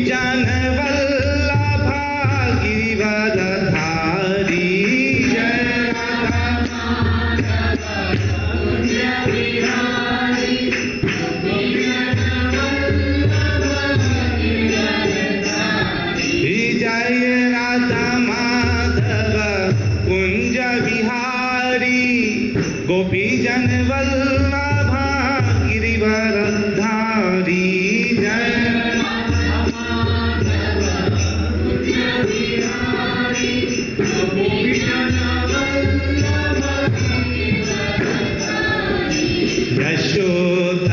जन वल्लभा गिरिवरधारी जय राधा जय राधा माधव कुंज बिहारी गोपी जन वल्लभा गिरिवरधारी जय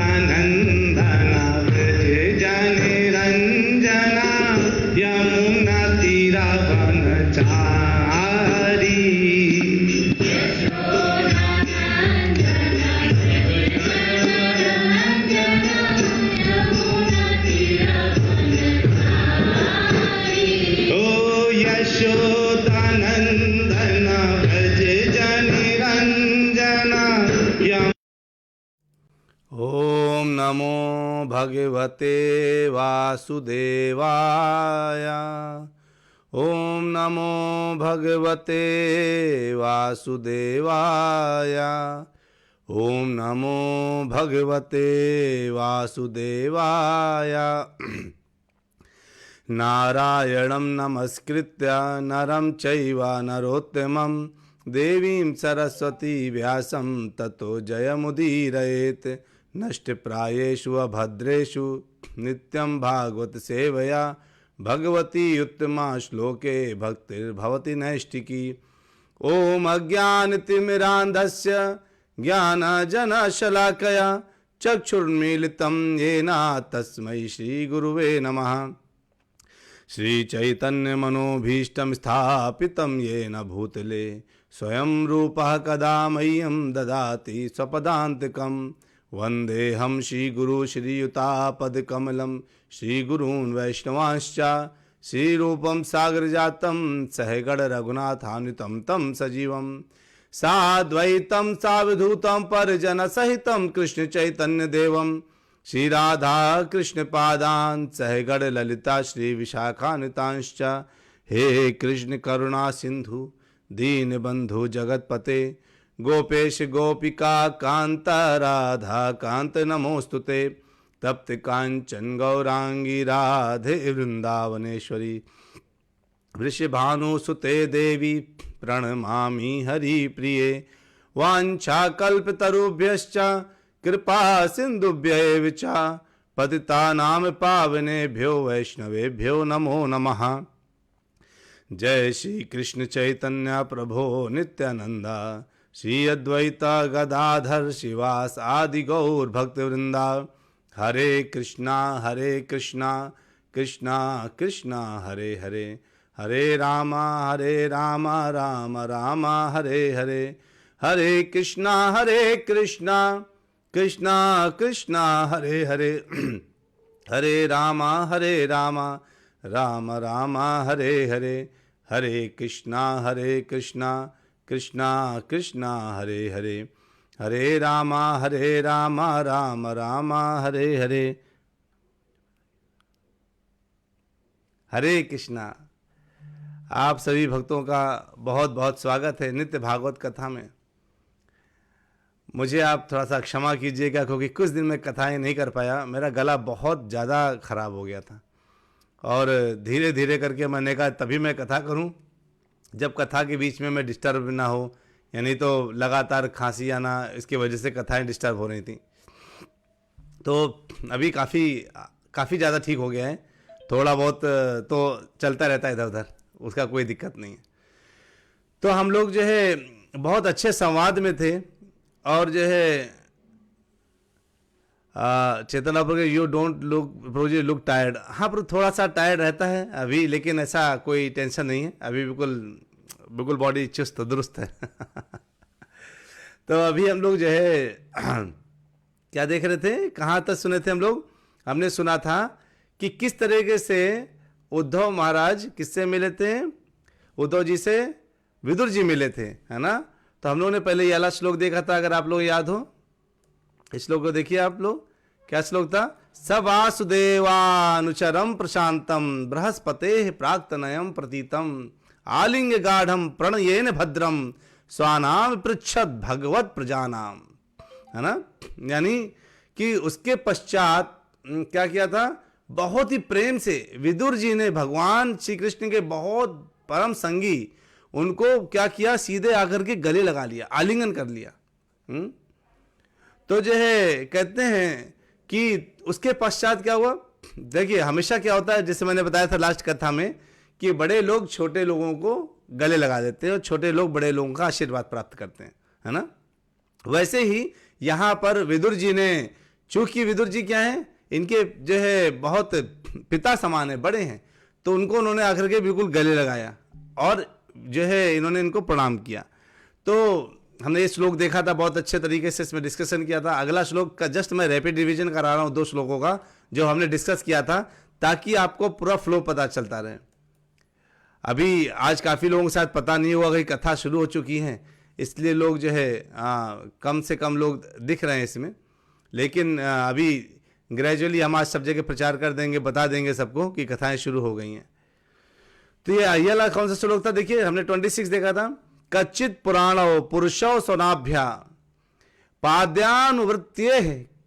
यशोदानंदन व्रज जन रंजना यमुना तीरवनचारी यशोदानंदन व्रज जन रंजना ओम नमो भगवते वासुदेवाय। ओम नमो भगवते वासुदेवाय। ओम नमो भगवते वासुदेवाय। नारायणं नमस्कृत्य नरं चैव नरोत्तमं देवीं सरस्वती व्यासं ततो जयमुदीरयेत्। नष्टप्रायेषु अभद्रेषु नित्यं भागवत सेवया भगवती उत्तमा श्लोके भक्तिर्भवति नैष्टिकी। ओम अज्ञानतिमिरान्धस्य ज्ञानजनशलाकया चक्षुर्मीलितं येन तस्मै श्रीगुरुवे नमः। श्रीचैतन्यमनोभीष्टं स्थापितं येन भूतले स्वयं रूपः कदा मह्यं ददाति स्वपदान्तिकं। वन्देऽहं श्रीगुरु श्रीयुतापदकमलं श्रीगुरून् वैष्णवांश्च श्रीरूपं सागरजातं सहगण रघुनाथान्वितं तं सजीवं साद्वैतं सावधूतं परिजनसहितं कृष्णचैतन्यदेवं श्री राधा कृष्ण पादान् सहगण ललिता श्री विशाखान्वितांश्च। हे कृष्ण करुणा सिंधु दीनबंधु जगतपते गोपेश गोपिका कांत राधा कांत नमोस्तुते। तप्त कांचन गौरांगी राधे वृंदावनेश्वरी वृषभानुसुते देवी प्रणमामि हरिप्रिये। वाञ्छाकल्पतरुभ्यश्च कृपा सिंधुभ्यैव च पतितानां पावनेभ्यो वैष्णवेभ्यो नमो नमः। जय श्री कृष्ण चैतन्य प्रभो नित्यानंद श्री अद्वैत गदाधर शिवास आदि गौर भक्तवृंदा। हरे कृष्णा कृष्णा कृष्णा हरे हरे हरे राम राम राम हरे हरे। हरे कृष्णा कृष्णा कृष्णा हरे हरे हरे राम राम राम हरे हरे। हरे कृष्णा कृष्णा कृष्णा हरे हरे हरे राम राम राम हरे हरे। हरे कृष्णा। आप सभी भक्तों का बहुत बहुत स्वागत है नित्य भागवत कथा में। मुझे आप थोड़ा सा क्षमा कीजिएगा क्योंकि कुछ दिन में कथाएं नहीं कर पाया। मेरा गला बहुत ज़्यादा ख़राब हो गया था और धीरे धीरे करके मैंने कहा तभी मैं कथा करूं जब कथा के बीच में मैं डिस्टर्ब ना हो, यानी तो लगातार खांसी आना, इसकी वजह से कथाएं डिस्टर्ब हो रही थी। तो अभी काफ़ी ज़्यादा ठीक हो गया है, थोड़ा बहुत तो चलता रहता है इधर उधर, उसका कोई दिक्कत नहीं है। तो हम लोग जो है बहुत अच्छे संवाद में थे और जो है चेतना पर यू डोंट लुक टायर्ड। हाँ, पर थोड़ा सा टायर्ड रहता है अभी, लेकिन ऐसा कोई टेंशन नहीं है, अभी बिल्कुल बॉडी चुस्त दुरुस्त है। तो अभी हम लोग जो है क्या देख रहे थे, कहाँ तक सुने थे हम लोग? हमने सुना था कि किस तरीके से उद्धव महाराज किससे मिले थे, उद्धव जी से विदुर जी मिले थे, है ना। तो हम लोग ने पहले ये वाला श्लोक देखा था, अगर आप लोग याद हो इस श्लोक को देखिए आप लोग। क्या श्लोक था? स वासुदेवानुचरम प्रशांतम बृहस्पते प्राक्तनयम प्रतीतम आलिंग गाढ़म प्रणयेन भद्रम स्वानाम पृच्छद भगवत प्रजानाम, है ना। यानी कि उसके पश्चात क्या किया था, बहुत ही प्रेम से विदुर जी ने भगवान श्री कृष्ण के बहुत परम संगी उनको क्या किया, सीधे आकर के गले लगा लिया, आलिंगन कर लिया। तो जो है कहते हैं कि उसके पश्चात क्या हुआ, देखिए हमेशा क्या होता है, जैसे मैंने बताया था लास्ट कथा में कि बड़े लोग छोटे लोगों को गले लगा देते हैं और छोटे लोग बड़े लोगों का आशीर्वाद प्राप्त करते हैं, है ना। वैसे ही यहाँ पर विदुर जी ने, चूंकि विदुर जी क्या है, इनके जो है बहुत पिता समान है, बड़े हैं, तो उनको उन्होंने आकर के बिल्कुल गले लगाया और जो है इन्होंने इनको प्रणाम किया। तो हमने ये श्लोक देखा था, बहुत अच्छे तरीके से इसमें डिस्कशन किया था। अगला श्लोक का जस्ट मैं रैपिड रिवीजन करा रहा हूँ 2 श्लोकों का जो हमने डिस्कस किया था, ताकि आपको पूरा फ्लो पता चलता रहे। अभी आज काफ़ी लोगों को शायद पता नहीं होगा कि कथा शुरू हो चुकी है, इसलिए लोग जो है कम से कम लोग दिख रहे हैं इसमें, लेकिन अभी ग्रेजुअली हम आज सब जगह प्रचार कर देंगे, बता देंगे सबको कि कथाएं शुरू हो गई हैं। तो ये वाला कौन सा श्लोक था, देखिए हमने 26 देखा था। कच्चित पुराणो पुरुषो सोनाभ्या पाद्यानुवृत्त्ये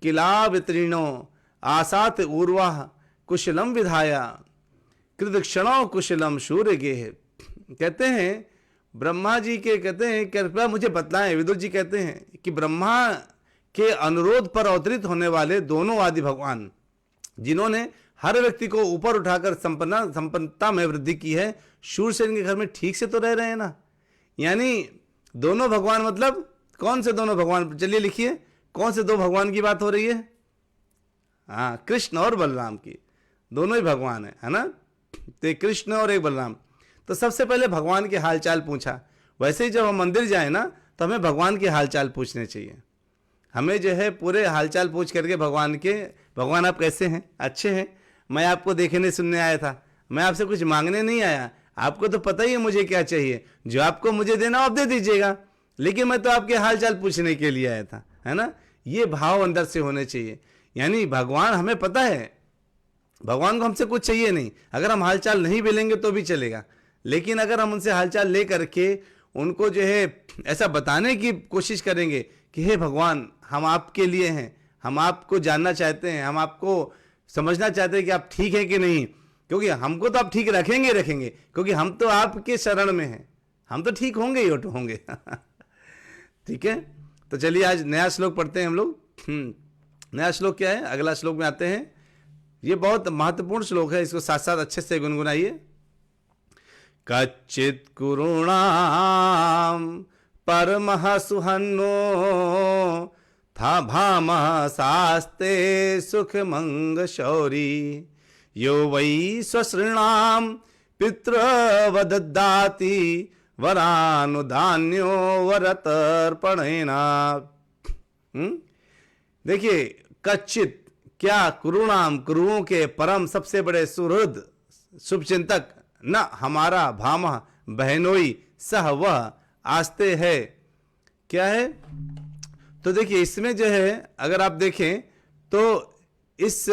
किला वितीर्णो आसात ऊर्वा कुशलम विधाया कृतक्षणों कुशलम सूर्य गेह। कहते हैं ब्रह्मा जी के, कहते हैं कृपया मुझे बतलाएं, विदुर जी कहते हैं कि ब्रह्मा के अनुरोध पर अवतरित होने वाले दोनों आदि भगवान, जिन्होंने हर व्यक्ति को ऊपर उठाकर संपन्नता में वृद्धि की है, शूरसेन के घर में ठीक से तो रह रहे हैं ना। यानी दोनों भगवान, मतलब कौन से दोनों भगवान, चलिए लिखिए कौन से 2 भगवान की बात हो रही है। हाँ, कृष्ण और बलराम की, दोनों ही भगवान है ना। तो एक कृष्ण और एक बलराम। तो सबसे पहले भगवान के हालचाल पूछा। वैसे ही जब हम मंदिर जाए ना, तो हमें भगवान के हालचाल पूछने चाहिए। हमें जो है पूरे हालचाल पूछ करके भगवान आप कैसे हैं, अच्छे हैं, मैं आपको देखने सुनने आया था, मैं आपसे कुछ मांगने नहीं आया, आपको तो पता ही है मुझे क्या चाहिए, जो आपको मुझे देना आप दे दीजिएगा, लेकिन मैं तो आपके हालचाल पूछने के लिए आया था, है ना। ये भाव अंदर से होने चाहिए। यानी भगवान, हमें पता है भगवान को हमसे कुछ चाहिए नहीं, अगर हम हालचाल नहीं भी लेंगे तो भी चलेगा, लेकिन अगर हम उनसे हालचाल ले करके उनको जो है ऐसा बताने की कोशिश करेंगे कि हे भगवान, हम आपके लिए हैं, हम आपको जानना चाहते हैं, हम आपको समझना चाहते हैं कि आप ठीक हैं कि नहीं, क्योंकि हमको तो आप ठीक रखेंगे, क्योंकि हम तो आपके शरण में हैं, हम तो ठीक होंगे ही होंगे। ठीक है, तो चलिए आज नया श्लोक पढ़ते हैं हम लोग। नया श्लोक क्या है, अगला श्लोक में आते हैं। ये बहुत महत्वपूर्ण श्लोक है, इसको साथ साथ अच्छे से गुनगुनाइए। कच्चित कुरुणाम परमः सुहन्नो था भामः शास्ते सुख मंग शौरी यो वै स्वसृणाम पितृवददाति वरानुधान्यो वरतर्पणेना। देखिए, कच्चित क्या, कुरुणाम, कुरुओं के परम सबसे बड़े सुहृद शुभचिंतक, न हमारा भामह बहनोई, सह वह आस्ते है, क्या है। तो देखिए इसमें जो है अगर आप देखें तो इस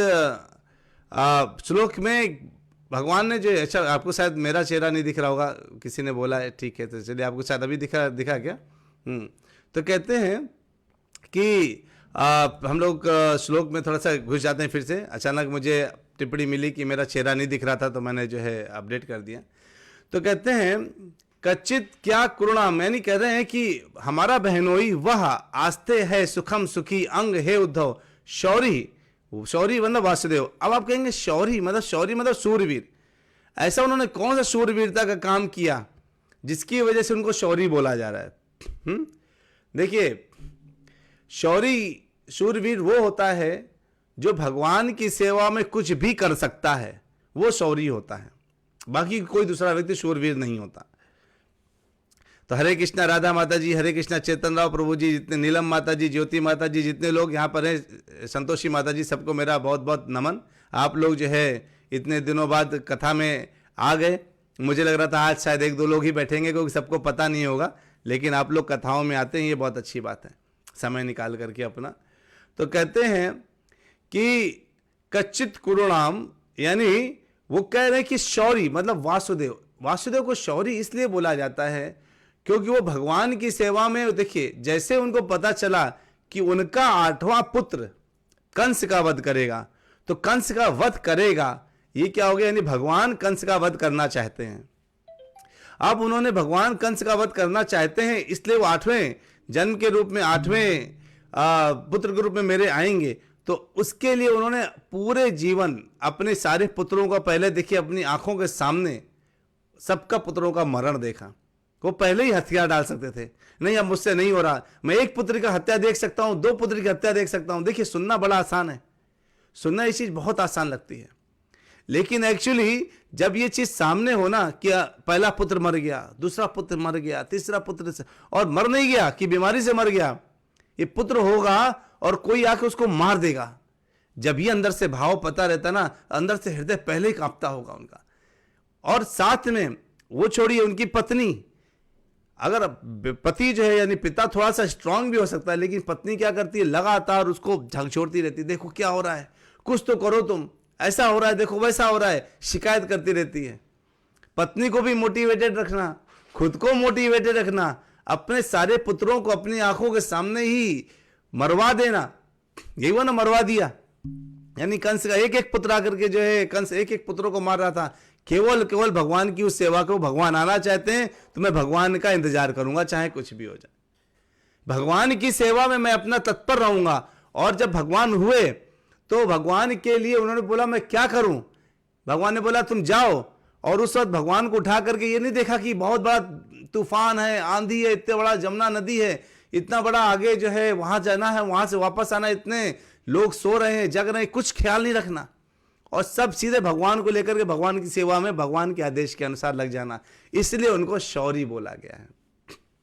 श्लोक में भगवान ने जो, अच्छा आपको शायद मेरा चेहरा नहीं दिख रहा होगा, किसी ने बोला है, ठीक है, तो चलिए आपको शायद अभी दिखा क्या। तो कहते हैं कि हम लोग श्लोक में थोड़ा सा घुस जाते हैं फिर से। अचानक मुझे टिप्पणी मिली कि मेरा चेहरा नहीं दिख रहा था, तो मैंने जो है अपडेट कर दिया। तो कहते हैं कच्चित क्या कुरुणाम, यानी कह रहे हैं कि हमारा बहनोई वह आस्ते है सुखम सुखी अंग है उद्धव शौरी, शौरी मतलब वासुदेव। अब आप कहेंगे शौरी मतलब शूरवीर, ऐसा उन्होंने कौन सा शूरवीरता का काम किया जिसकी वजह से उनको शौरी बोला जा रहा है। देखिए, शौरी शूरवीर वो होता है जो भगवान की सेवा में कुछ भी कर सकता है, वो शौरी होता है, बाकी कोई दूसरा व्यक्ति शूरवीर नहीं होता। तो हरे कृष्णा राधा माता जी, हरे कृष्णा चेतन राव प्रभु जी, जितने नीलम माता जी, ज्योति माता जी, जितने लोग यहाँ पर हैं, संतोषी माता जी, सबको मेरा बहुत बहुत नमन। आप लोग जो है इतने दिनों बाद कथा में आ गए। मुझे लग रहा था आज शायद 1-2 लोग ही बैठेंगे, क्योंकि सबको पता नहीं होगा, लेकिन आप लोग कथाओं में आते हैं, ये बहुत अच्छी बात है, समय निकाल करके अपना। तो कहते हैं कि कच्चित कुरुणाम, यानी वो कह रहे हैं कि शौरी मतलब वासुदेव, वासुदेव को शौरी इसलिए बोला जाता है क्योंकि वो भगवान की सेवा में, देखिए जैसे उनको पता चला कि उनका 8वां पुत्र कंस का वध करेगा, तो कंस का वध करेगा, ये क्या हो गया, यानी भगवान कंस का वध करना चाहते हैं। अब उन्होंने भगवान कंस का वध करना चाहते हैं, इसलिए वो 8वें जन्म के रूप में, 8वें पुत्र के रूप में मेरे आएंगे। तो उसके लिए उन्होंने पूरे जीवन अपने सारे पुत्रों का, पहले देखिए अपनी आंखों के सामने सबका पुत्रों का मरण देखा। वो पहले ही हथियार डाल सकते थे, नहीं अब मुझसे नहीं हो रहा, मैं एक पुत्र की हत्या देख सकता हूं, 2 पुत्र की हत्या देख सकता हूं। देखिए सुनना बड़ा आसान है, सुनना ये चीज बहुत आसान लगती है, लेकिन एक्चुअली जब ये चीज सामने हो ना कि पहला पुत्र मर गया, दूसरा पुत्र मर गया, तीसरा पुत्र से, और मर नहीं गया कि बीमारी से मर गया, ये पुत्र होगा और कोई आके उसको मार देगा, जब ये अंदर से भाव पता रहता ना, अंदर से हृदय पहले ही कांपता होगा उनका। और साथ में वो छोड़िए उनकी पत्नी, अगर पति जो है यानी पिता थोड़ा सा स्ट्रांग भी हो सकता है, लेकिन पत्नी क्या करती है, लगातार उसको झकझोरती रहती है, देखो क्या हो रहा है, कुछ तो करो तुम, ऐसा हो रहा है, देखो वैसा हो रहा है, शिकायत करती रहती है। पत्नी को भी मोटिवेटेड रखना, खुद को मोटिवेटेड रखना, अपने सारे पुत्रों को अपनी आंखों के सामने ही मरवा देना, यही वो ना मरवा दिया, यानी कंस का एक एक पुत्र आकर के जो है, कंस एक एक पुत्रों को मार रहा था, केवल केवल भगवान की उस सेवा को, भगवान आना चाहते हैं तो मैं भगवान का इंतजार करूंगा चाहे कुछ भी हो जाए, भगवान की सेवा में मैं अपना तत्पर रहूंगा। और जब भगवान हुए तो भगवान के लिए उन्होंने बोला मैं क्या करूं, भगवान ने बोला तुम जाओ, और उस वक्त भगवान को उठा करके ये नहीं देखा कि बहुत बड़ा तूफान है, आंधी है, इतने बड़ा जमुना नदी है, इतना बड़ा आगे जो है वहां जाना है, वहां से वापस आना, इतने लोग सो रहे हैं, जग रहे हैं, कुछ ख्याल नहीं रखना, और सब सीधे भगवान को लेकर के भगवान की सेवा में, भगवान के आदेश के अनुसार लग जाना, इसलिए उनको शौरी बोला गया है।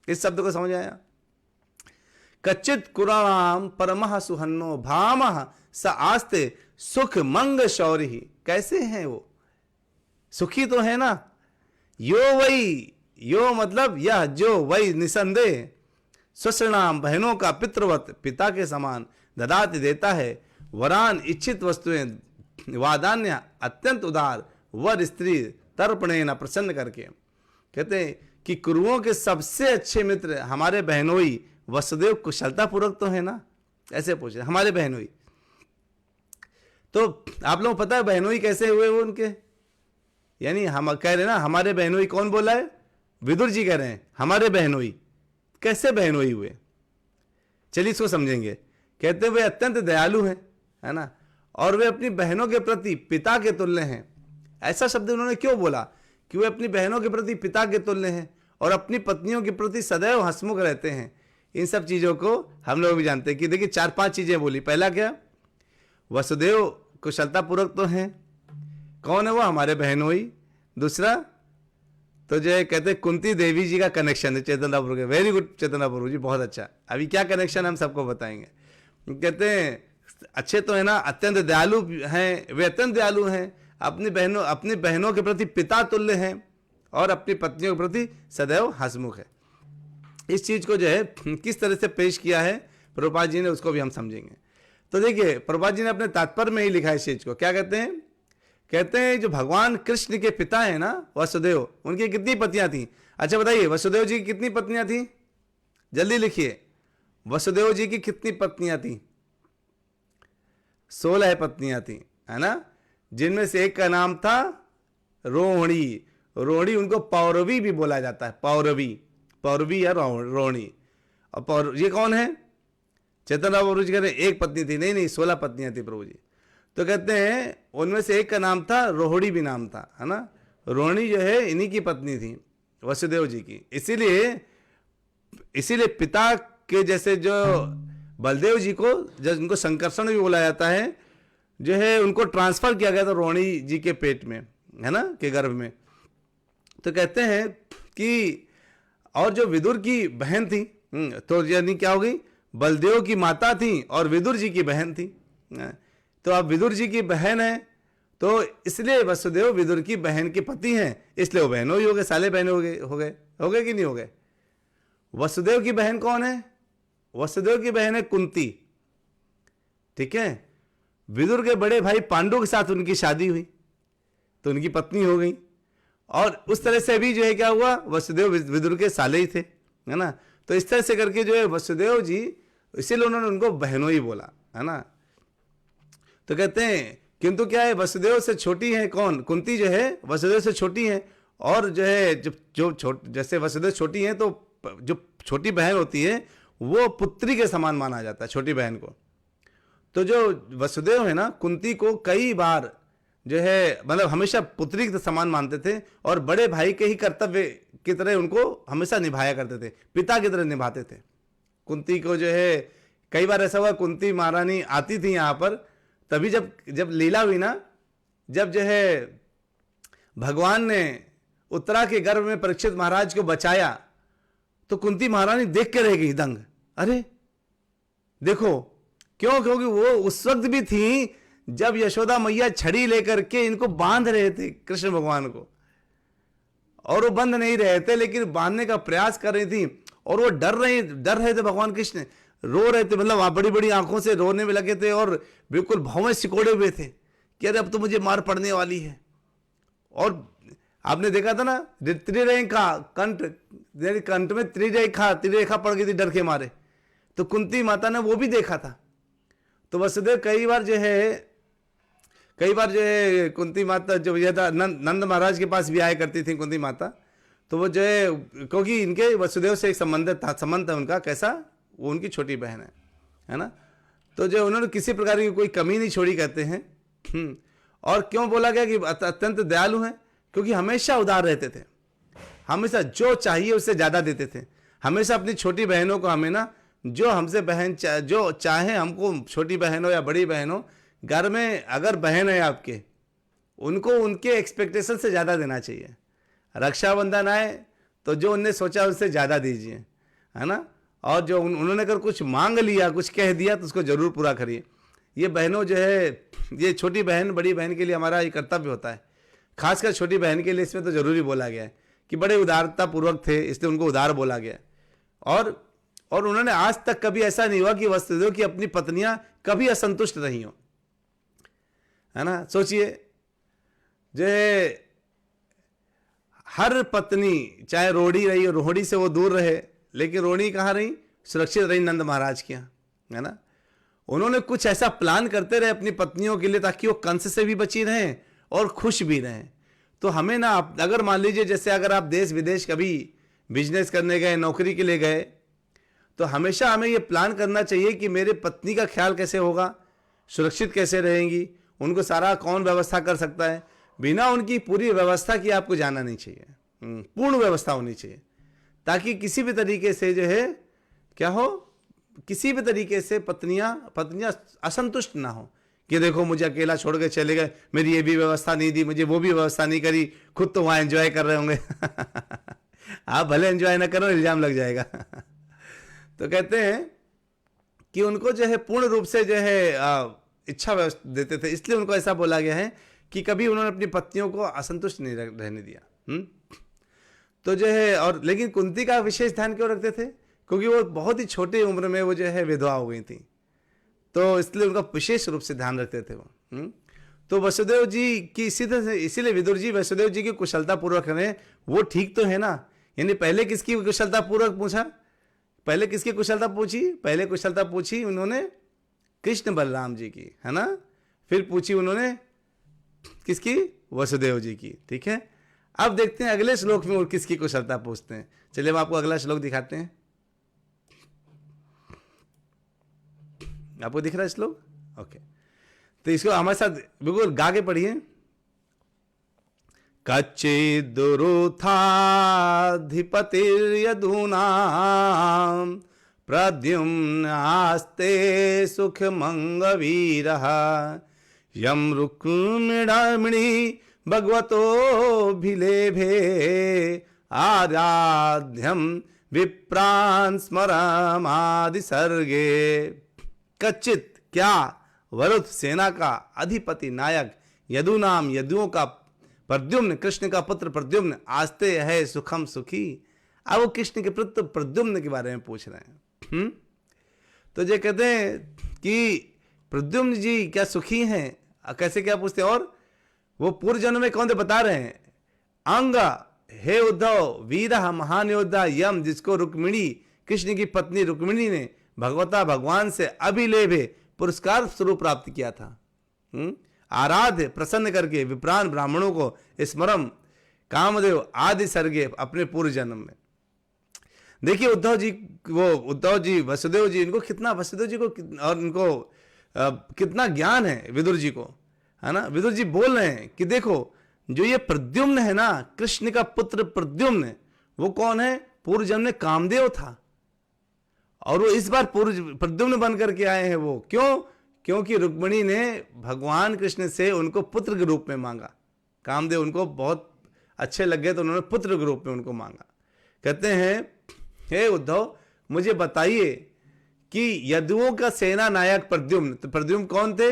इस शब्द को समझ आया? कच्चित कुराणाम परमः सुहन्नो भामः स आस्ते सुख मंग शौरी। कैसे हैं वो? सुखी तो है ना, यो वही, यो मतलब यह, जो वही निसंदेह, सुश्रणाम बहनों का पितृवत, पिता के समान, ददाति देता है, वरान इच्छित वस्तुएं, वादान्य अत्यंत उदार, वर स्त्री तर्पणे न प्रसन्न करके। कहते हैं कि कुरुओं के सबसे अच्छे मित्र हमारे बहनोई वसुदेव कुशलता पूर्वक तो है ना, ऐसे पूछे हमारे बहनोई। तो आप लोगों को पता है बहनोई कैसे हुए वो उनके, यानी हम कह रहे हैं ना हमारे बहनोई, कौन बोला है? विदुर जी कह रहे हैं हमारे बहनोई। कैसे बहनोई हुए, चलिए इसको समझेंगे। कहते हैं वे अत्यंत दयालु हैं, है ना, और वे अपनी बहनों के प्रति पिता के तुल्य हैं। ऐसा शब्द उन्होंने क्यों बोला कि वे अपनी बहनों के प्रति पिता के तुल्य हैं और अपनी पत्नियों के प्रति सदैव हंसमुख रहते हैं। इन सब चीज़ों को हम लोग भी जानते हैं कि देखिए 4-5 चीज़ें बोली। पहला क्या? वसुदेव कुशलता पूर्वक तो हैं। कौन है वो? हमारे बहनोई। दूसरा तो जो है कहते हैं कुंती देवी जी का कनेक्शन है चैतन्य प्रभु के। वेरी गुड चैतन्य प्रभु जी, बहुत अच्छा। अभी क्या कनेक्शन हम सबको बताएंगे। कहते हैं अच्छे तो है ना, अत्यंत दयालु हैं, वे अत्यंत दयालु हैं, अपनी बहनों के प्रति पिता तुल्य हैं और अपनी पत्नियों के प्रति सदैव हंसमुख है। इस चीज को जो है किस तरह से पेश किया है प्रभुपाद जी ने, उसको भी हम समझेंगे। तो देखिए प्रभुपाद जी ने अपने तात्पर्य में ही लिखा है इस चीज को। क्या कहते हैं? कहते हैं जो भगवान कृष्ण के पिता है ना वसुदेव, उनकी कितनी पत्नियां थी? अच्छा बताइए वसुदेव जी की कितनी पत्नियां थी? जल्दी लिखिए, वसुदेव जी की कितनी पत्नियां थी? 16 पत्नियां थी, है ना, जिनमें से एक का नाम था रोहिणी। रोहिणी उनको पौरवी भी बोला जाता है, पौरवी या रोहिणी। और ये कौन है? चैतन्य प्रभु जी कह रहे एक पत्नी थी, नहीं 16 पत्नियां थी प्रभु जी। तो कहते हैं उनमें से एक का नाम था रोहिणी भी नाम था, है ना। रोहिणी जो है इन्हीं की पत्नी थी वसुदेव जी की। इसीलिए पिता के जैसे जो बलदेव जी को, जब उनको संकर्षण भी बोला जाता है, जो है उनको ट्रांसफर किया गया था रोहिणी जी के पेट में, है ना, के गर्भ में। तो कहते हैं कि और जो विदुर की बहन थी, तो यानी क्या हो गई, बलदेव की माता थी और विदुर जी की बहन थी। तो अब विदुर जी की बहन है तो इसलिए वसुदेव विदुर की बहन के पति हैं, इसलिए वो बहनों ही हो गए, साले बहन हो गए कि नहीं हो गए? वसुदेव की बहन कौन है? वसुदेव की बहन है कुंती, ठीक है। विदुर के बड़े भाई पांडु के साथ उनकी शादी हुई, तो उनकी पत्नी हो गई। और उस तरह से भी जो है क्या हुआ, वसुदेव विदुर के साले ही थे, है ना। तो इस तरह से करके जो है वसुदेव जी, इसीलिए उन्होंने उनको बहनों ही बोला, है ना। तो कहते हैं किंतु क्या है, वसुदेव से छोटी है कौन, कुंती जो है वसुदेव से छोटी है। और जो है जैसे वसुदेव छोटी है, तो जो छोटी बहन होती है वो पुत्री के समान माना जाता है छोटी बहन को। तो जो वसुदेव है ना, कुंती को कई बार जो है मतलब हमेशा पुत्री के समान मानते थे, और बड़े भाई के ही कर्तव्य की तरह उनको हमेशा निभाया करते थे, पिता की तरह निभाते थे। कुंती को जो है कई बार ऐसा हुआ, कुंती महारानी आती थी यहाँ पर, तभी जब लीला हुई ना, जब जो है भगवान ने उत्तरा के गर्भ में परीक्षित महाराज को बचाया, तो कुंती महारानी देख के रह गई दंग। अरे देखो, क्यों, क्योंकि वो उस वक्त भी थी जब यशोदा मैया छड़ी लेकर के इनको बांध रहे थे कृष्ण भगवान को, और वो बंध नहीं रहे थे लेकिन बांधने का प्रयास कर रही थी, और वो डर रहे थे। भगवान कृष्ण रो रहे थे, मतलब बड़ी बड़ी आंखों से रोने में लगे थे, और बिल्कुल भाव में सिकोड़े हुए थे कि अरे अब तो मुझे मार पड़ने वाली है। और आपने देखा था ना, त्रिरेखा कंठ में त्रिरेखा पड़ गई थी डर के मारे, तो कुंती माता ने वो भी देखा था। तो वसुदेव कई बार जो है कुंती माता जो यह था, नंद महाराज के पास भी आया करती थी कुंती माता। तो वो जो है, क्योंकि इनके वसुदेव से एक संबंध था उनका, कैसा, वो उनकी छोटी बहन है ना। तो जो उन्होंने किसी प्रकार की कोई कमी नहीं छोड़ी कहते हैं। और क्यों बोला गया कि अत्यंत दयालु हैं, क्योंकि हमेशा उदार रहते थे, हमेशा जो चाहिए उससे ज़्यादा देते थे। हमेशा अपनी छोटी बहनों को, हमें ना जो हमसे बहन जो चाहे हमको, छोटी बहन हो या बड़ी बहन हो, घर में अगर बहन है आपके, उनको उनके एक्सपेक्टेशन से ज़्यादा देना चाहिए। रक्षाबंधन आए तो जो उनने सोचा उससे ज़्यादा दीजिए, है ना। और जो उन्होंने अगर कुछ मांग लिया, कुछ कह दिया, तो उसको ज़रूर पूरा करिए। ये बहनों जो है, ये छोटी बहन बड़ी बहन के लिए हमारा ये कर्तव्य होता है, खासकर छोटी बहन के लिए इसमें तो जरूरी बोला गया है कि बड़े उदारता पूर्वक थे, इसलिए उनको उदार बोला गया। और उन्होंने आज तक कभी ऐसा नहीं हुआ कि वसुदेव की अपनी पत्नियां कभी असंतुष्ट रही हो, है ना। सोचिए, जो है हर पत्नी चाहे रोड़ी रही, रोड़ी से वो दूर रहे, लेकिन रोड़ी कहाँ रही, सुरक्षित रही नंद महाराज के यहाँ, है ना। उन्होंने कुछ ऐसा प्लान करते रहे अपनी पत्नियों के लिए, ताकि वो कंस से भी बची रहें और खुश भी रहें। तो हमें ना, अगर मान लीजिए जैसे अगर आप देश विदेश कभी बिजनेस करने गए, नौकरी के लिए गए, तो हमेशा हमें ये प्लान करना चाहिए कि मेरे पत्नी का ख्याल कैसे होगा, सुरक्षित कैसे रहेंगी, उनको सारा कौन व्यवस्था कर सकता है। बिना उनकी पूरी व्यवस्था की आपको जाना नहीं चाहिए, पूर्ण व्यवस्था होनी चाहिए, ताकि किसी भी तरीके से जो है क्या हो, किसी भी तरीके से पत्नियां असंतुष्ट ना हो कि देखो मुझे अकेला छोड़ के चले गए, मेरी ये भी व्यवस्था नहीं दी, मुझे वो भी व्यवस्था नहीं करी, खुद तो वहाँ एंजॉय कर रहे होंगे। आप भले एंजॉय ना करो, इल्जाम लग जाएगा। तो कहते हैं कि उनको जो है पूर्ण रूप से जो है इच्छा देते थे, इसलिए उनको ऐसा बोला गया है कि कभी उन्होंने अपनी पत्नियों को असंतुष्ट नहीं रहने दिया। तो जो है, और लेकिन कुंती का विशेष ध्यान क्यों रखते थे, क्योंकि वो बहुत ही छोटी उम्र में वो जो है विधवा हो गई थी, तो इसलिए उनका विशेष रूप से ध्यान रखते थे वो। तो वसुदेव जी की इसीलिए विदुर जी वसुदेव जी की कुशलता पूर्वक रहे, वो ठीक तो है ना। यानी पहले किसकी कुशलता पूर्वक पूछा, पहले किसकी कुशलता पूछी, पहले कुशलता पूछी उन्होंने कृष्ण बलराम जी की, है ना। फिर पूछी उन्होंने किसकी, वसुदेव जी की, ठीक है। अब देखते हैं अगले श्लोक में वो किसकी कुशलता पूछते हैं। चलिए हम आपको अगला श्लोक दिखाते हैं। आपको दिख रहा है श्लोक, ओके। तो इसको हमारे साथ बिल्कुल गा के पढ़िए। कच्चिदुरुथाधिपतिर्यदूनां प्रद्युम्नास्ते सुखमंगवीरः यं रुक्मिणी भगवतो भिलेभे आराध्यं विप्रान् स्मरमादि सर्गे। कच्चित क्या, वरुथ सेना का अधिपति नायक, यदुनाम यदुओं का, प्रद्युम्न कृष्ण का पुत्र प्रद्युम्न, आस्ते है सुखम सुखी। अब वो कृष्ण के पुत्र प्रद्युम्न के बारे में पूछ रहे हैं। तो ये कहते हैं कि प्रद्युम्न जी क्या सुखी हैं? कैसे क्या पूछते हैं? और वो पूर्व जन्म में कौन थे बता रहे हैं, अंग हे उद्धव वीर महान योद्धा यम, जिसको रुक्मिणी कृष्ण की पत्नी रुक्मिणी ने भगवता भगवान से अभिलेभे पुरस्कार स्वरूप प्राप्त किया था। आराध्य प्रसन्न करके विप्रान ब्राह्मणों को स्मरम कामदेव आदि सर्गे अपने पूर्व जन्म में। देखिए उद्धव जी वसुदेव जी, इनको कितना, वसुदेव जी को और इनको कितना ज्ञान है विदुर जी को, है ना। विदुर जी बोल रहे हैं कि देखो जो ये प्रद्युम्न है ना, कृष्ण का पुत्र प्रद्युम्न, वो कौन है? पूर्व जन्म में कामदेव था, और वो इस बार पूर्व प्रद्युम्न बन करके आए हैं। वो क्यों? क्योंकि रुक्मिणी ने भगवान कृष्ण से उनको पुत्र के रूप में मांगा। कामदेव उनको बहुत अच्छे लग गए तो उन्होंने पुत्र के रूप में उनको मांगा। कहते हैं हे उद्धव मुझे बताइए कि यदुओं का सेना नायक प्रद्युम्न, तो प्रद्युम्न कौन थे?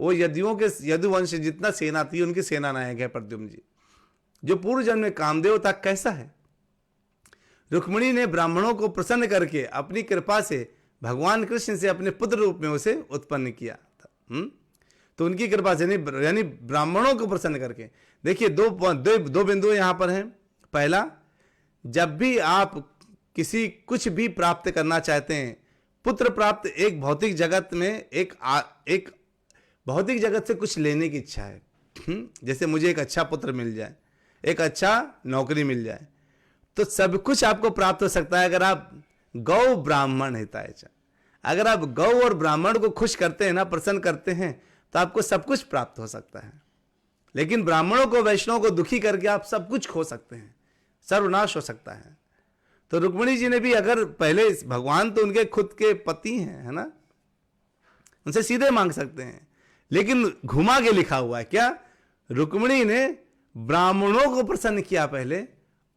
वो यदुओं के, यदुवंश जितना सेना थी उनकी सेना नायक है प्रद्युम्न जी। जो पूर्व जन्म में कामदेव था, कैसा है? रुक्मिणी ने ब्राह्मणों को प्रसन्न करके अपनी कृपा से भगवान कृष्ण से अपने पुत्र रूप में उसे उत्पन्न किया था। तो उनकी कृपा से, यानी ब्राह्मणों को प्रसन्न करके। देखिए दो बिंदु यहां पर हैं। पहला, जब भी आप कुछ भी प्राप्त करना चाहते हैं, पुत्र प्राप्त एक भौतिक जगत में एक भौतिक जगत से कुछ लेने की इच्छा है। जैसे मुझे एक अच्छा पुत्र मिल जाए, एक अच्छा नौकरी मिल जाए, तो सब कुछ आपको प्राप्त हो सकता है अगर आप गौ ब्राह्मण हिताय च। अगर आप गौ और ब्राह्मण को खुश करते हैं ना, प्रसन्न करते हैं, तो आपको सब कुछ प्राप्त हो सकता है। लेकिन ब्राह्मणों को, वैष्णव को दुखी करके आप सब कुछ खो सकते हैं, सर्वनाश हो सकता है। तो रुक्मिणी जी ने भी, अगर पहले भगवान तो उनके खुद के पति हैं, है ना, उनसे सीधे मांग सकते हैं, लेकिन घुमा के लिखा हुआ है क्या? रुक्मिणी ने ब्राह्मणों को प्रसन्न किया पहले,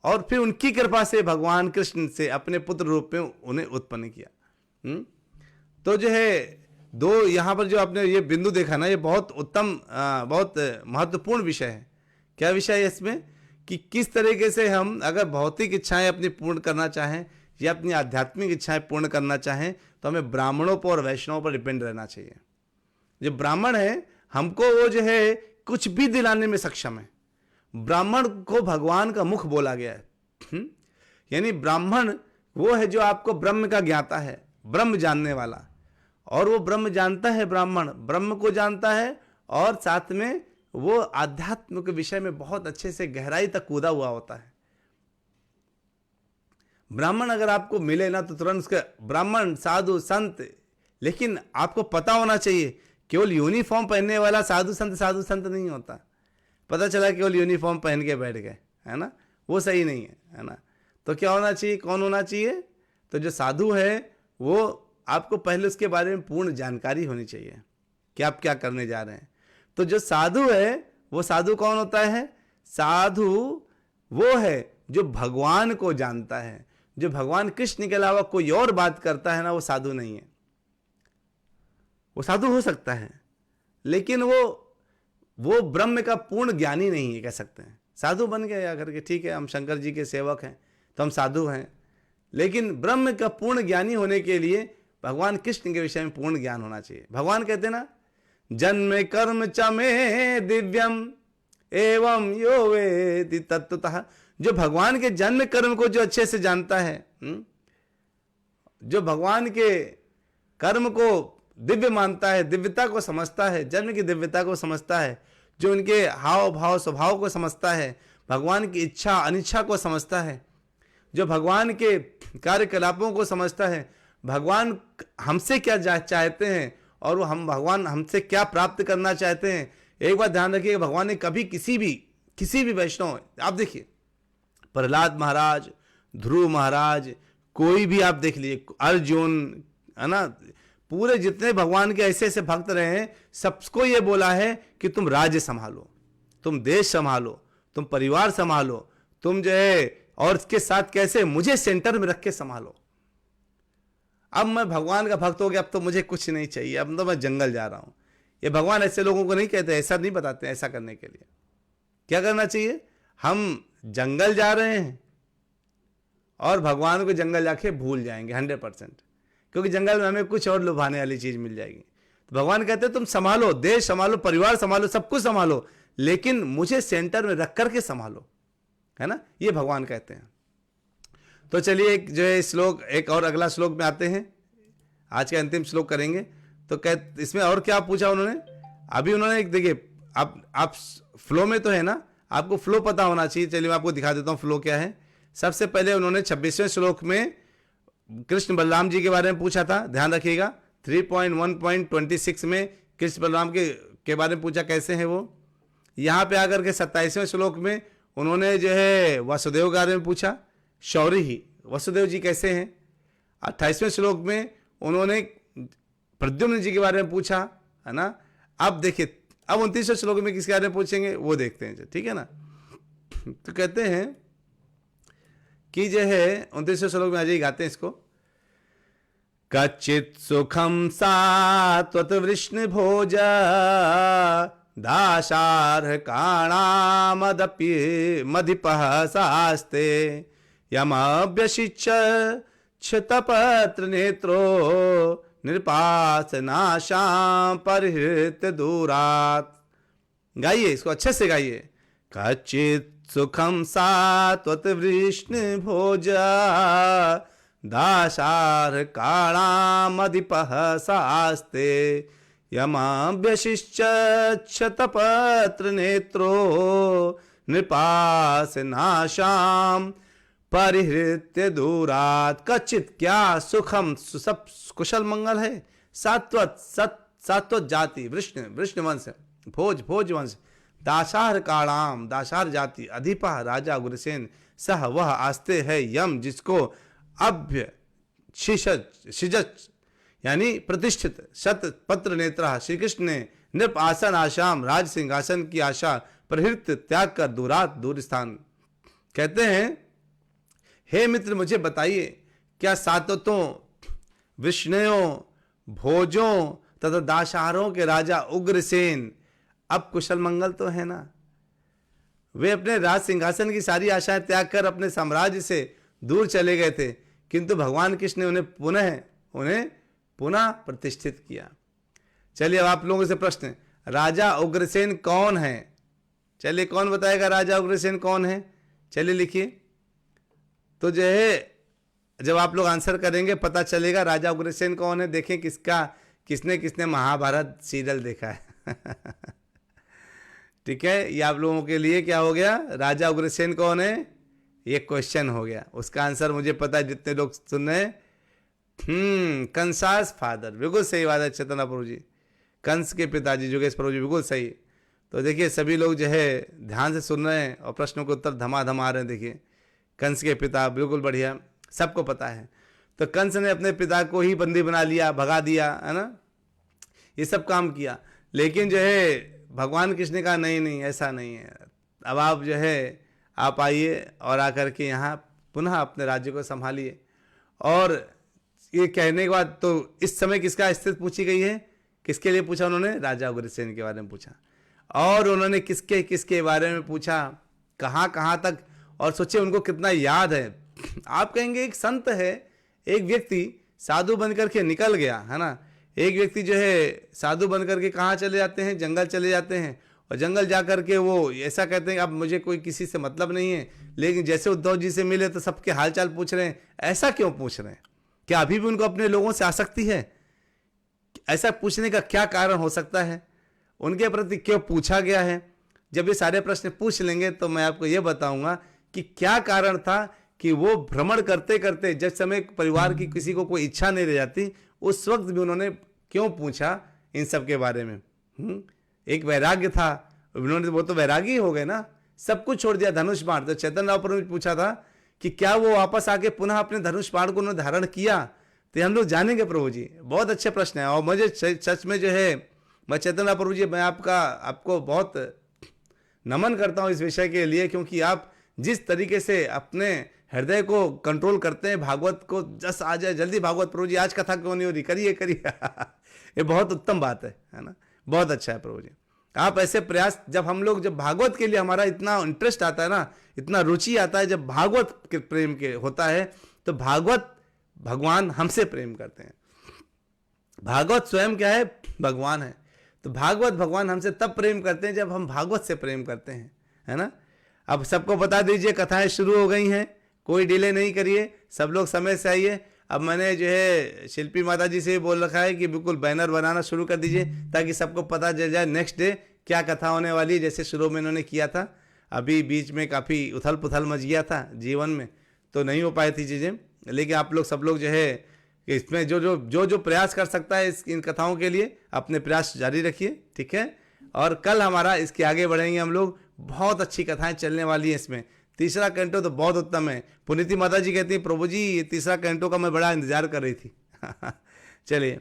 और फिर उनकी कृपा से भगवान कृष्ण से अपने पुत्र रूप में उन्हें उत्पन्न किया। तो जो है दो यहां पर जो आपने ये बिंदु देखा ना, ये बहुत उत्तम, बहुत महत्वपूर्ण विषय है। क्या विषय है इसमें? कि किस तरीके से हम अगर भौतिक इच्छाएं अपनी पूर्ण करना चाहें या अपनी आध्यात्मिक इच्छाएं पूर्ण करना चाहें, तो हमें ब्राह्मणों पर और वैष्णवों पर डिपेंड रहना चाहिए। जो ब्राह्मण है, हमको वो जो है कुछ भी दिलाने में सक्षम है। ब्राह्मण को भगवान का मुख बोला गया है। यानी ब्राह्मण वो है जो आपको ब्रह्म का ज्ञाता है, ब्रह्म जानने वाला। और वो ब्रह्म जानता है, ब्राह्मण ब्रह्म को जानता है, और साथ में वो आध्यात्म के विषय में बहुत अच्छे से गहराई तक कूदा हुआ होता है। ब्राह्मण अगर आपको मिले ना, तो तुरंत उसके ब्राह्मण, साधु, संत, लेकिन आपको पता होना चाहिए केवल यूनिफॉर्म पहनने वाला साधु संत नहीं होता। पता चला केवल यूनिफॉर्म पहन के बैठ गए, है ना, वो सही नहीं है ना। तो क्या होना चाहिए? कौन होना चाहिए? तो जो साधु है, वो आपको पहले उसके बारे में पूर्ण जानकारी होनी चाहिए कि आप क्या करने जा रहे हैं। तो जो साधु है, वो साधु कौन होता है? साधु वो है जो भगवान को जानता है। जो भगवान कृष्ण के अलावा कोई और बात करता है ना, वो साधु नहीं है। वो साधु हो सकता है, लेकिन वो ब्रह्म का पूर्ण ज्ञानी नहीं है, कह सकते हैं। साधु बन गए आकर के, ठीक है, हम शंकर जी के सेवक हैं तो हम साधु हैं, लेकिन ब्रह्म का पूर्ण ज्ञानी होने के लिए भगवान कृष्ण के विषय में पूर्ण ज्ञान होना चाहिए। भगवान कहते हैं ना, जन्म कर्म च मे दिव्यम एवं यो वेति तत्वतः। जो भगवान के जन्म कर्म को जो अच्छे से जानता है, जो भगवान के कर्म को दिव्य मानता है, दिव्यता को समझता है, जन्म की दिव्यता को समझता है, जो उनके हाव भाव स्वभाव को समझता है, भगवान की इच्छा अनिच्छा को समझता है, जो भगवान के कार्यकलापों को समझता है, भगवान हमसे क्या चाहते हैं और वो भगवान हमसे क्या प्राप्त करना चाहते हैं। एक बात ध्यान रखिए, भगवान ने कभी किसी भी वैष्णव, आप देखिए प्रहलाद महाराज, ध्रुव महाराज, कोई भी आप देख लीजिए, अर्जुन, है ना, पूरे जितने भगवान के ऐसे ऐसे भक्त रहे हैं, सबको ये बोला है कि तुम राज्य संभालो, तुम देश संभालो, तुम परिवार संभालो, तुम जो है, और इसके साथ कैसे मुझे सेंटर में रख के संभालो। अब मैं भगवान का भक्त हो गया, अब तो मुझे कुछ नहीं चाहिए, अब तो मैं जंगल जा रहा हूं। ये भगवान ऐसे लोगों को नहीं कहते, ऐसा नहीं बताते। ऐसा करने के लिए क्या करना चाहिए? हम जंगल जा रहे हैं और भगवान को जंगल जाके भूल जाएंगे 100%, क्योंकि जंगल में हमें कुछ और लुभाने वाली चीज मिल जाएगी। भगवान कहते हैं तुम संभालो, देश संभालो, परिवार संभालो, सब कुछ संभालो, लेकिन मुझे सेंटर में रख करके संभालो, है ना, ये भगवान कहते हैं। तो चलिए एक जो है श्लोक, एक और अगला श्लोक में आते हैं, आज का अंतिम श्लोक करेंगे। तो इसमें और क्या पूछा उन्होंने, अभी उन्होंने एक, देखिए आप फ्लो में तो है ना, आपको फ्लो पता होना चाहिए। चलिए मैं आपको दिखा देता हूँ फ्लो क्या है। सबसे पहले उन्होंने 26वें श्लोक में कृष्ण बलराम जी के बारे में पूछा था, ध्यान रखिएगा। 3.1.26 में कृष्ण बलराम के बारे में पूछा, कैसे हैं वो। यहाँ पे आकर के 27वें श्लोक में उन्होंने जो है वासुदेव के बारे में पूछा, शौर्य ही वसुदेव जी कैसे हैं। 28वें श्लोक में उन्होंने प्रद्युम्न जी के बारे में पूछा, है ना। अब देखिए, अब 29वें श्लोक में किसके बारे में पूछेंगे वो देखते हैं, ठीक है ना। तो कहते हैं कि जो है 29वें श्लोक में आ जाइए, गाते हैं इसको। कच्चित सुखम सात्वत वृष्ण भोज दाशार्ह काणामदपि मधिपः शास्ते यमभ्यशिच्छ क्षतपत्र नेत्रो निर्पासनाशां परिहृत्य दूरात्। गाइए इसको अच्छे से गाइए। कच्चित् सुखम सात्वत वृष्ण भोज दाशार्ह काणामधिपः शास्ते यमभ्यशिच्छ क्षतपत्र नेत्रो नृपासनाशां परिहृत्य दूरात्। कच्चित क्या सुखम, सब कुशल मंगल है, सात्वत सात्वत जाति, वृष्ण वंश, भोज वंश, दाशार काणाम, दाशार जाति, अधिपा राजा उग्रसेन, सह वह आस्ते है यम जिसको अभ्य शिजच यानी प्रतिष्ठित, शत पत्र नेत्रा श्री कृष्ण ने नृप आसन आशाम, राज सिंहासन की आशा प्रहृत त्याग कर दूरात, दूर स्थान। कहते हैं हे मित्र मुझे बताइए, क्या सात्वतों, विष्णुओं, भोजों तथा दाशारों के राजा उग्रसेन अब कुशल मंगल तो है ना। वे अपने राज सिंहासन की सारी आशाएं त्याग कर अपने साम्राज्य से दूर चले गए थे, किंतु भगवान कृष्ण ने उन्हें पुनः प्रतिष्ठित किया। चलिए अब आप लोगों से प्रश्न है, राजा उग्रसेन कौन है। चलिए कौन बताएगा राजा उग्रसेन कौन है, चलिए लिखिए। तो जो है जब आप लोग आंसर करेंगे पता चलेगा राजा उग्रसेन कौन है। देखें किसने महाभारत सीरियल देखा है। ठीक है, ये आप लोगों के लिए क्या हो गया, राजा उग्रसेन कौन है, ये क्वेश्चन हो गया। उसका आंसर मुझे पता है, जितने लोग सुन रहे हैं। कंसास फादर, बिल्कुल सही बात है चेतना प्रभु जी, कंस के पिताजी योगेश प्रभु जी, बिल्कुल सही। तो देखिए सभी लोग जो है ध्यान से सुन रहे हैं और प्रश्नों के उत्तर धमाधम आ रहे हैं। देखिए कंस के पिता, बिल्कुल बढ़िया, सबको पता है। तो कंस ने अपने पिता को ही बंदी बना लिया, भगा दिया, है ना, ये सब काम किया। लेकिन जो है भगवान कृष्ण ने कहा नहीं ऐसा नहीं है, अब आप जो है आप आइए और आकर के यहाँ पुनः अपने राज्य को संभालिए। और ये कहने के बाद तो इस समय किसका स्थिति पूछी गई है, किसके लिए पूछा उन्होंने, राजा उग्रसेन के बारे में पूछा। और उन्होंने किसके बारे में पूछा, कहाँ तक, और सोचिए उनको कितना याद है। आप कहेंगे एक संत है, एक व्यक्ति साधु बन करके निकल गया, है ना। एक व्यक्ति जो है साधु बन करके कहाँ चले जाते हैं, जंगल चले जाते हैं, और जंगल जा करके वो ऐसा कहते हैं अब मुझे कोई किसी से मतलब नहीं है। लेकिन जैसे उद्धव जी से मिले तो सबके हालचाल पूछ रहे हैं। ऐसा क्यों पूछ रहे हैं, क्या अभी भी उनको अपने लोगों से आसक्ति है? ऐसा पूछने का क्या कारण हो सकता है, उनके प्रति क्यों पूछा गया है? जब ये सारे प्रश्न पूछ लेंगे तो मैं आपको ये बताऊंगा कि क्या कारण था कि वो भ्रमण करते करते जिस समय परिवार की किसी को कोई इच्छा नहीं रह जाती, उस वक्त भी उन्होंने क्यों पूछा इन सब के बारे में। एक वैराग्य था, उन्होंने, वो तो वैरागी हो गए ना, सब कुछ छोड़ दिया, धनुष बाण। तो चैतन्य महाप्रभु ने पूछा था कि क्या वो वापस आके पुनः अपने धनुष बाण को उन्होंने धारण किया, तो हम लोग जानेंगे प्रभु जी। बहुत अच्छे प्रश्न है, और मुझे सच में जो है मैं चैतन्य महाप्रभु जी, मैं आपको बहुत नमन करता हूँ इस विषय के लिए, क्योंकि आप जिस तरीके से अपने हृदय को कंट्रोल करते हैं, भागवत को जस आ जाए जल्दी, भागवत प्रभु जी आज कथा क्यों नहीं हो रही, करिए। ये बहुत उत्तम बात है ना, बहुत अच्छा है प्रभु जी। आप ऐसे प्रयास, जब हम लोग, जब भागवत के लिए हमारा इतना इंटरेस्ट आता है ना, इतना रुचि आता है, जब भागवत के प्रेम के होता है, तो भागवत भगवान हमसे प्रेम करते हैं। भागवत स्वयं क्या है? भगवान है। तो भागवत भगवान हमसे तब प्रेम करते हैं जब हम भागवत से प्रेम करते हैं, है ना। अब सबको बता दीजिए कथाएं शुरू हो गई हैं, कोई डिले नहीं करिए, सब लोग समय से आइए। अब मैंने जो है शिल्पी माता जी से बोल रखा है कि बिल्कुल बैनर बनाना शुरू कर दीजिए ताकि सबको पता चल जाए नेक्स्ट डे क्या कथा होने वाली है। जैसे शुरू में इन्होंने किया था, अभी बीच में काफ़ी उथल पुथल मच गया था जीवन में, तो नहीं हो पाई थी चीज़ें। लेकिन आप लोग सब लोग जो है कि इसमें जो प्रयास कर सकता है इन कथाओं के लिए अपने प्रयास जारी रखिए, ठीक है। और कल हमारा इसके आगे बढ़ेंगे हम लोग, बहुत अच्छी कथाएं चलने वाली हैं इसमें। तीसरा कैंटो तो बहुत उत्तम है। पुनीति माता जी कहती है प्रभु जी ये तीसरा कैंटो का मैं बड़ा इंतजार कर रही थी। चलिए,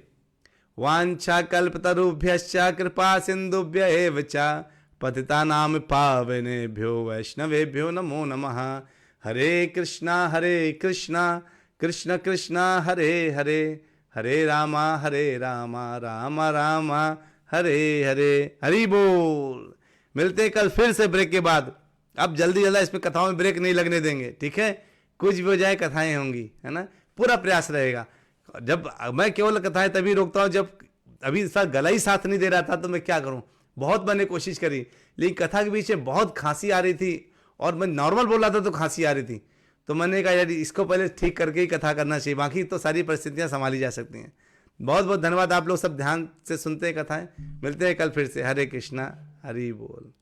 वांछा कल्पतरुभ्यश्च कृपा सिंधुभ्य एव च पतितानां पावनेभ्यो वैष्णवेभ्यो नमो नमः। हरे कृष्णा कृष्ण कृष्ण हरे हरे, हरे रामा राम राम हरे हरे। हरि बोल। मिलते हैं कल फिर से ब्रेक के बाद। अब जल्दी इसमें कथाओं में ब्रेक नहीं लगने देंगे, ठीक है। कुछ भी हो जाए कथाएं होंगी, है ना, पूरा प्रयास रहेगा। जब मैं केवल कथाएं तभी रोकता हूँ जब अभी गला ही साथ नहीं दे रहा था, तो मैं क्या करूँ। बहुत मैंने कोशिश करी, लेकिन कथा के बीच में बहुत खांसी आ रही थी और मैं नॉर्मल बोल रहा था तो खांसी आ रही थी। तो मैंने कहा यार इसको पहले ठीक करके ही कथा करना चाहिए, बाकी तो सारी परिस्थितियां संभाली जा सकती हैं। बहुत बहुत धन्यवाद, आप लोग सब ध्यान से सुनते हैं कथाएं। मिलते हैं कल फिर से। हरे कृष्णा, हरि बोल।